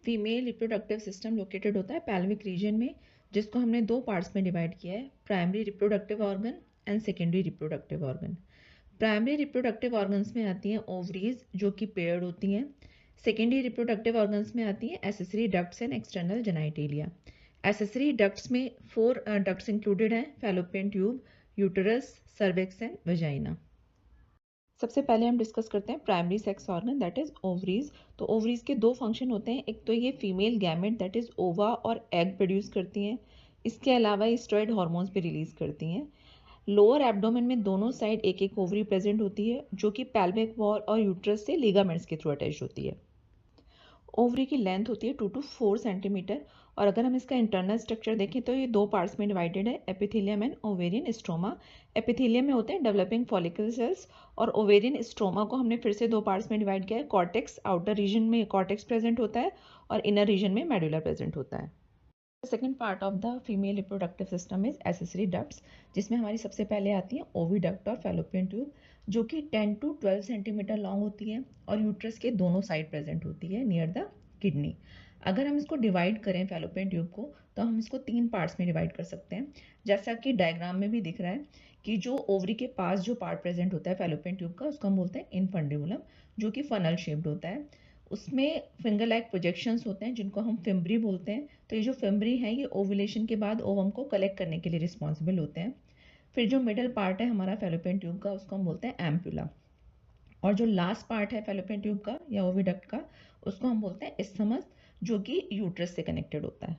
Female reproductive system located होता है pelvic reason में, जिसको हमने दो पार्ट्स में डिवाइड किया है, primary reproductive organ and secondary reproductive organ. Primary reproductive organs में आती हैं ओवरीज जो कि पेयर्ड होती हैं। सेकेंडरी रिप्रोडक्टिव ऑर्गन्स में आती हैं accessory ducts and external genitalia. Accessory ducts में 4 डक्ट्स इंक्लूडेड हैं, fallopian tube, uterus, cervix and vagina. सबसे पहले हम डिस्कस करते हैं primary sex organ that is ovaries. तो ओवरीज के दो फंक्शन होते हैं, एक तो ये फीमेल गैमेट दैट इज ओवा और एग प्रोड्यूस करती हैं, इसके अलावा स्टेरॉइड हार्मोन्स भी रिलीज करती हैं। लोअर एब्डोमेन में दोनों साइड एक एक ओवरी प्रेजेंट होती है जो कि पेल्विक वॉल और यूट्रस से लिगामेंट्स के थ्रू अटैच होती है। ओवरी की लेंथ होती है 2 to 4 सेंटीमीटर। और अगर हम इसका इंटरनल स्ट्रक्चर देखें तो ये दो पार्ट्स में डिवाइडेड है, epithelium and ovarian stroma. Epithelium में होते हैं डेवलपिंग फॉलिकल सेल्स और ओवेरियन स्ट्रोमा को हमने फिर से दो पार्ट्स में डिवाइड किया है, कॉर्टेक्स, आउटर रीजन में कॉर्टेक्स प्रेजेंट होता है और इनर रीजन में मेडुला प्रेजेंट होता है। Second part of the female reproductive system is accessory ducts, जिसमें हमारी सबसे पहले आती है ओविडक्ट और फैलोपियन ट्यूब, जो कि 10 to 12 सेंटीमीटर लॉन्ग होती है और यूट्रस के दोनों साइड प्रेजेंट होती है नियर द किडनी। अगर हम इसको डिवाइड करें फैलोपियन ट्यूब को तो हम इसको 3 पार्ट्स में डिवाइड कर सकते हैं, जैसा कि डायग्राम में भी दिख रहा है कि जो ओवरी के पास जो पार्ट प्रेजेंट होता है फैलोपियन ट्यूब का उसको हम बोलते हैं इनफंडिबुलम, जो कि फनल शेप्ड होता है। उसमें फिंगर लाइक प्रोजेक्शंस होते हैं जिनको हम फिम्ब्री बोलते हैं। तो ये जो फिम्ब्री है ये ओवुलेशन के बाद ओवम को कलेक्ट करने के लिए रिस्पॉन्सिबल होते हैं। फिर जो मिडल पार्ट है हमारा फैलोपियन ट्यूब का उसको हम बोलते हैं एम्पुला, और जो लास्ट पार्ट है फैलोपियन ट्यूब का या ओविडक्ट का उसको हम बोलते हैं इस्थमस, जो कि यूट्रस से कनेक्टेड होता है।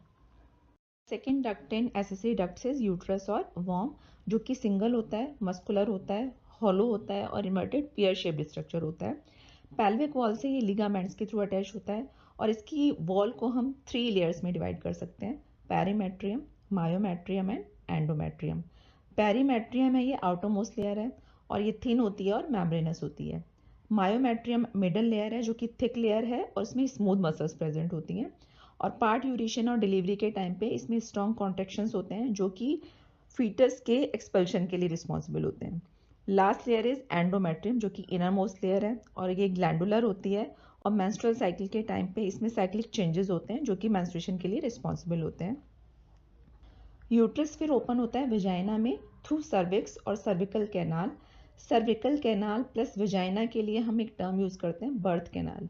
Second duct in accessory ducts is uterus और वॉर्म, जो कि सिंगल होता है, मस्कुलर होता है, हॉलो होता है और इन्वर्टेड पियर शेप्ड स्ट्रक्चर होता है। पेल्विक वॉल से ये लिगामेंट्स के थ्रू अटैच होता है और इसकी वॉल को हम 3 लेयर्स में डिवाइड कर सकते हैं, perimetrium, myometrium and endometrium. Perimetrium है ये आउटरमोस्ट लेयर है और ये थिन होती है और मेम्ब्रेनस होती है। मायोमेट्रियम मिडल लेयर है जो कि थिक लेयर है और इसमें स्मूथ मसल्स प्रेजेंट होती हैं। और पार्ट यूरिशन और डिलीवरी के टाइम पे इसमें स्ट्रॉन्ग कॉन्ट्रेक्शंस होते हैं जो कि फीटस के एक्सपल्शन के लिए रिस्पॉन्सिबल होते हैं। लास्ट लेयर इज एंडोमेट्रियम, जो कि इनर मोस्ट लेयर है और ये ग्लैंडुलर होती है और मेंस्ट्रुअल साइकिल के टाइम पे इसमें साइक्लिक चेंजेस होते हैं जो कि मेंस्ट्रुएशन के लिए रिस्पॉन्सिबल होते हैं। यूट्रस फिर ओपन होता है विजाइना में थ्रू सर्विक्स और cervical canal. Cervical canal plus vagina के लिए हम एक टर्म यूज करते हैं birth canal.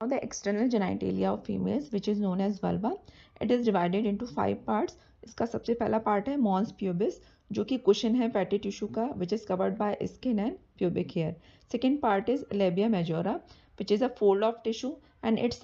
Now the external genitalia of females, which is known as vulva, it is divided into 5 parts. इसका सबसे पहला पार्ट है mons pubis, जो कि कुशन है फैटी टिश्यू का, which is covered by skin and pubic hair. Second part is labia majora, which is a fold of tissue and its